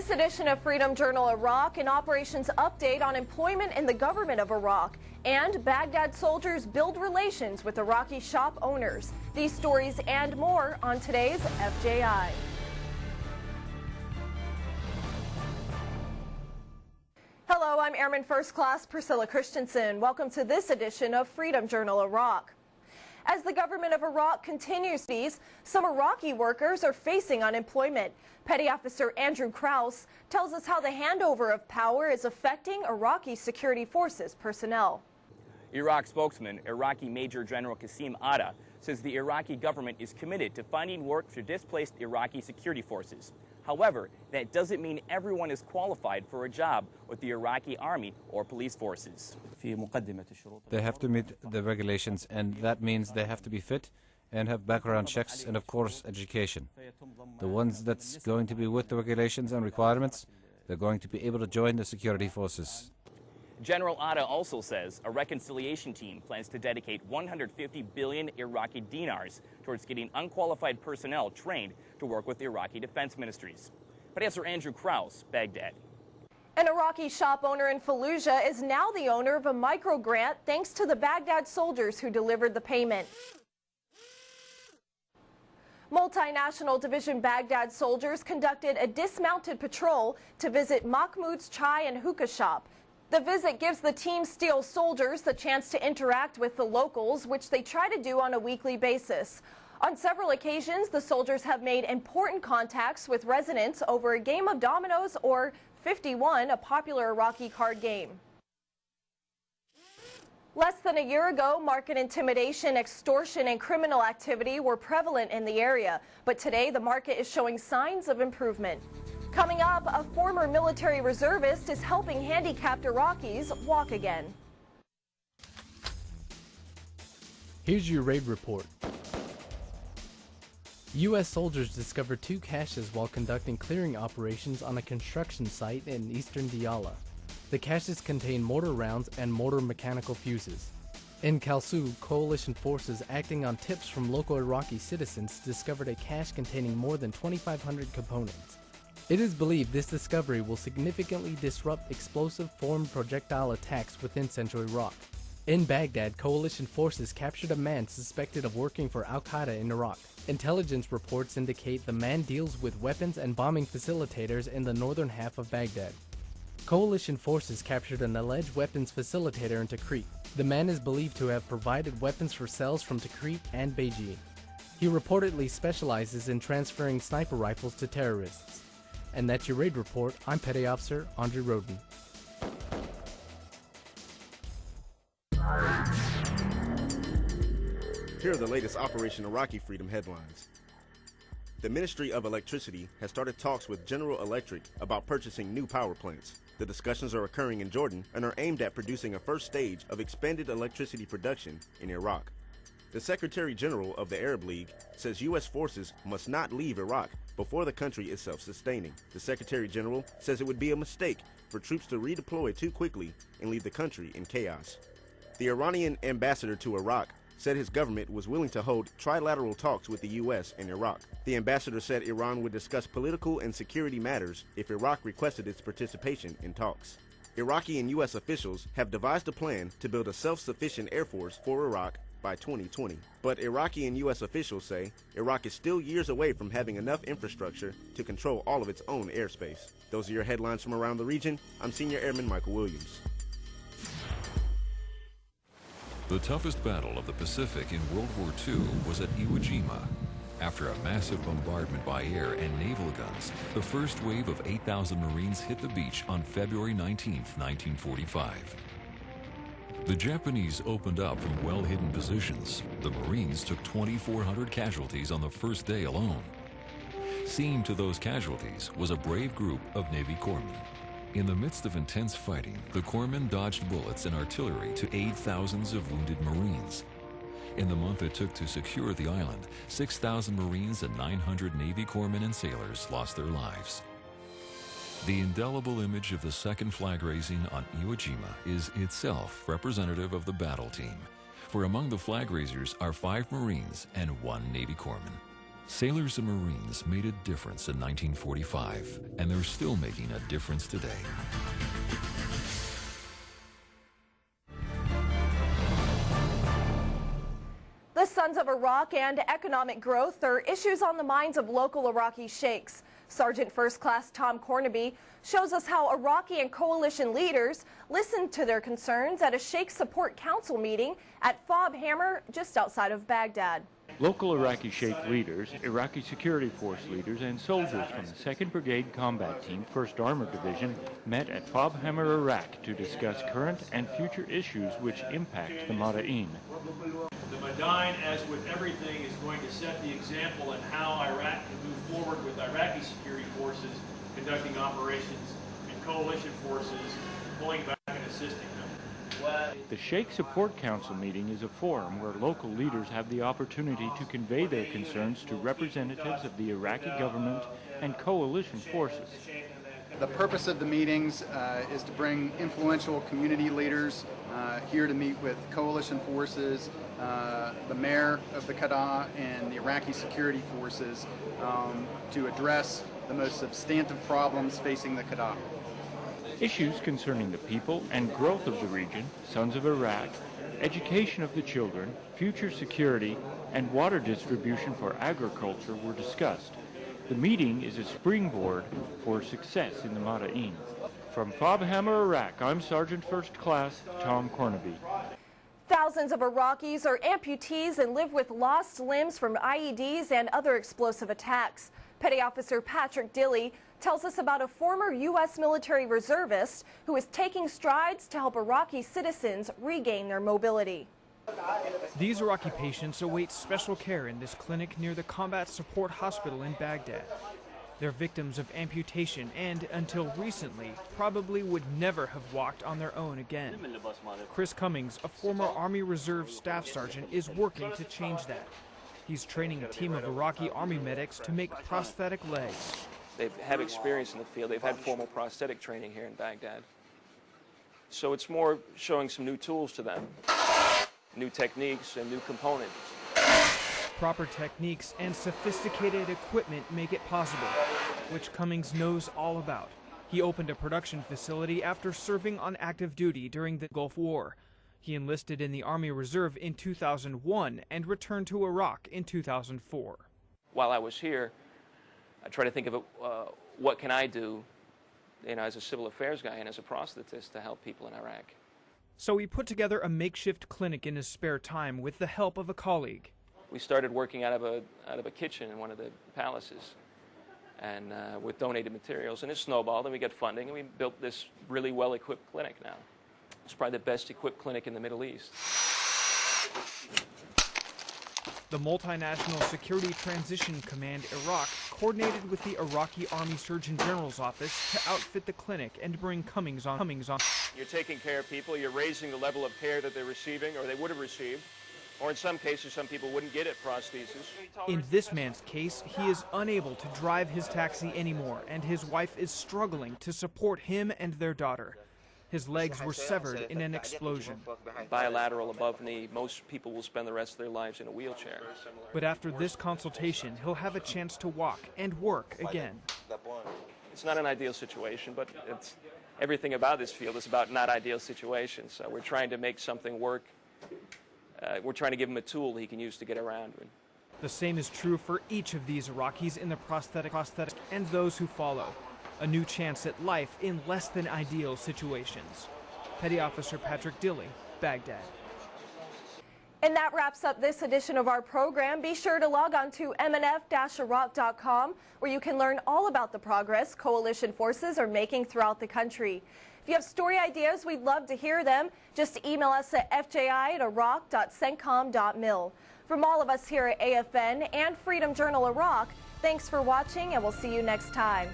this edition of Freedom Journal Iraq, an operations update on employment in the government of Iraq, and Baghdad soldiers build relations with Iraqi shop owners. These stories and more on today's FJI. Hello, I'm Airman First Class Priscilla Christensen. Welcome to this edition of Freedom Journal Iraq. As the government of Iraq continues these, some Iraqi workers are facing unemployment. Petty Officer Andrew Krause tells us how the handover of power is affecting Iraqi security forces personnel. Iraq spokesman, Iraqi Major General Qasim Atta, says the Iraqi government is committed to finding work for displaced Iraqi security forces. However, that doesn't mean everyone is qualified for a job with the Iraqi army or police forces. They have to meet the regulations, and that means they have to be fit and have background checks and, of course, education. The ones that's going to be with the regulations and requirements, they're going to be able to join the security forces. General Atta also says a reconciliation team plans to dedicate 150 billion Iraqi dinars towards getting unqualified personnel trained to work with the Iraqi defense ministries. Professor Andrew Krause, Baghdad. An Iraqi shop owner in Fallujah is now the owner of a micro grant thanks to the Baghdad soldiers who delivered the payment. Multinational Division Baghdad soldiers conducted a dismounted patrol to visit Mahmoud's chai and hookah shop. The visit gives the Team Steel soldiers the chance to interact with the locals, which they try to do on a weekly basis. On several occasions, the soldiers have made important contacts with residents over a game of dominoes or 51, a popular Iraqi card game. Less than a year ago, market intimidation, extortion, and criminal activity were prevalent in the area, but today the market is showing signs of improvement. Coming up, a former military reservist is helping handicapped Iraqis walk again. Here's your raid report. U.S. soldiers discovered 2 caches while conducting clearing operations on a construction site in eastern Diyala. The caches contain mortar rounds and mortar mechanical fuses. In Kalsu, coalition forces acting on tips from local Iraqi citizens discovered a cache containing more than 2,500 components. It is believed this discovery will significantly disrupt explosive foreign projectile attacks within central Iraq. In Baghdad, coalition forces captured a man suspected of working for Al-Qaeda in Iraq. Intelligence reports indicate the man deals with weapons and bombing facilitators in the northern half of Baghdad. Coalition forces captured an alleged weapons facilitator in Tikrit. The man is believed to have provided weapons for cells from Tikrit and Beijing. He reportedly specializes in transferring sniper rifles to terrorists. And that's your raid report. I'm Petty Officer Andre Roden. Here are the latest Operation Iraqi Freedom headlines. The Ministry of Electricity has started talks with General Electric about purchasing new power plants. The discussions are occurring in Jordan and are aimed at producing a first stage of expanded electricity production in Iraq. The Secretary General of the Arab League says U.S. forces must not leave Iraq before the country is self-sustaining. The Secretary General says it would be a mistake for troops to redeploy too quickly and leave the country in chaos. The Iranian ambassador to Iraq said his government was willing to hold trilateral talks with the U.S. and Iraq. The ambassador said Iran would discuss political and security matters if Iraq requested its participation in talks. Iraqi and U.S. officials have devised a plan to build a self-sufficient air force for Iraq by 2020. But Iraqi and U.S. officials say Iraq is still years away from having enough infrastructure to control all of its own airspace. Those are your headlines from around the region. I'm Senior Airman Michael Williams. The toughest battle of the Pacific in World War II was at Iwo Jima. After a massive bombardment by air and naval guns, the first wave of 8,000 Marines hit the beach on February 19, 1945. The Japanese opened up from well-hidden positions. The Marines took 2,400 casualties on the first day alone. Seen to those casualties was a brave group of Navy corpsmen. In the midst of intense fighting, the corpsmen dodged bullets and artillery to aid thousands of wounded Marines. In the month it took to secure the island, 6,000 Marines and 900 Navy corpsmen and sailors lost their lives. The indelible image of the second flag raising on Iwo Jima is itself representative of the battle team, for among the flag raisers are 5 Marines and 1 Navy corpsman. Sailors and Marines made a difference in 1945, and they're still making a difference today. The Sons of Iraq and economic growth are issues on the minds of local Iraqi sheikhs. Sergeant First Class Tom Cornaby shows us how Iraqi and coalition leaders listened to their concerns at a Sheikh Support Council meeting at Fob Hammer just outside of Baghdad. Local Iraqi Sheikh leaders, Iraqi security force leaders, and soldiers from the 2nd Brigade Combat Team, 1st Armored Division, met at Fob Hammer, Iraq to discuss current and future issues which impact the Madain. The Madain, as with everything, is going to set the example in how Iraq can move forward with Iraqi security forces conducting operations and coalition forces pulling back and assisting them. The Sheikh Support Council meeting is a forum where local leaders have the opportunity to convey their concerns to representatives of the Iraqi government and coalition forces. The purpose of the meetings is to bring influential community leaders here to meet with coalition forces, the mayor of the Qada, and the Iraqi security forces to address the most substantive problems facing the Qada. Issues concerning the people and growth of the region, Sons of Iraq, education of the children, future security, and water distribution for agriculture were discussed. The meeting is a springboard for success in the Madain. From Fob Hammer, Iraq, I'm Sergeant First Class Tom Cornaby. Thousands of Iraqis are amputees and live with lost limbs from IEDs and other explosive attacks. Petty Officer Patrick Dilley tells us about a former U.S. military reservist who is taking strides to help Iraqi citizens regain their mobility. These Iraqi patients await special care in this clinic near the Combat Support Hospital in Baghdad. They're victims of amputation and, until recently, probably would never have walked on their own again. Chris Cummings, a former Army Reserve Staff Sergeant, is working to change that. He's training a team of Iraqi Army medics to make prosthetic legs. They've had experience in the field. They've had formal prosthetic training here in Baghdad. So it's more showing some new tools to them, new techniques and new components. Proper techniques and sophisticated equipment make it possible, which Cummings knows all about. He opened a production facility after serving on active duty during the Gulf War. He enlisted in the Army Reserve in 2001 and returned to Iraq in 2004. While I was here, I tried to think of what can I do, as a civil affairs guy and as a prosthetist to help people in Iraq. So he put together a makeshift clinic in his spare time with the help of a colleague. We started working out of a kitchen in one of the palaces, and with donated materials, and it snowballed, and we got funding, and we built this really well-equipped clinic now. It's probably the best equipped clinic in the Middle East. The Multinational Security Transition Command Iraq coordinated with the Iraqi Army Surgeon General's office to outfit the clinic and bring Cummings on. You're taking care of people, you're raising the level of care that they're receiving or they would have received, or in some cases some people wouldn't get it, prosthesis. In this man's case, he is unable to drive his taxi anymore, and his wife is struggling to support him and their daughter. His legs were severed in an explosion. Bilateral above knee, most people will spend the rest of their lives in a wheelchair. But after this consultation, he'll have a chance to walk and work again. It's not an ideal situation, but everything about this field is about not ideal situations. So we're trying to make something work. We're trying to give him a tool he can use to get around with. The same is true for each of these Iraqis in the prosthetic and those who follow. A new chance at life in less than ideal situations. Petty Officer Patrick Dilley, Baghdad. And that wraps up this edition of our program. Be sure to log on to mnf-iraq.com, where you can learn all about the progress coalition forces are making throughout the country. If you have story ideas, we'd love to hear them. Just email us at fji@iraq.cencom.mil. From all of us here at AFN and Freedom Journal Iraq, thanks for watching, and we'll see you next time.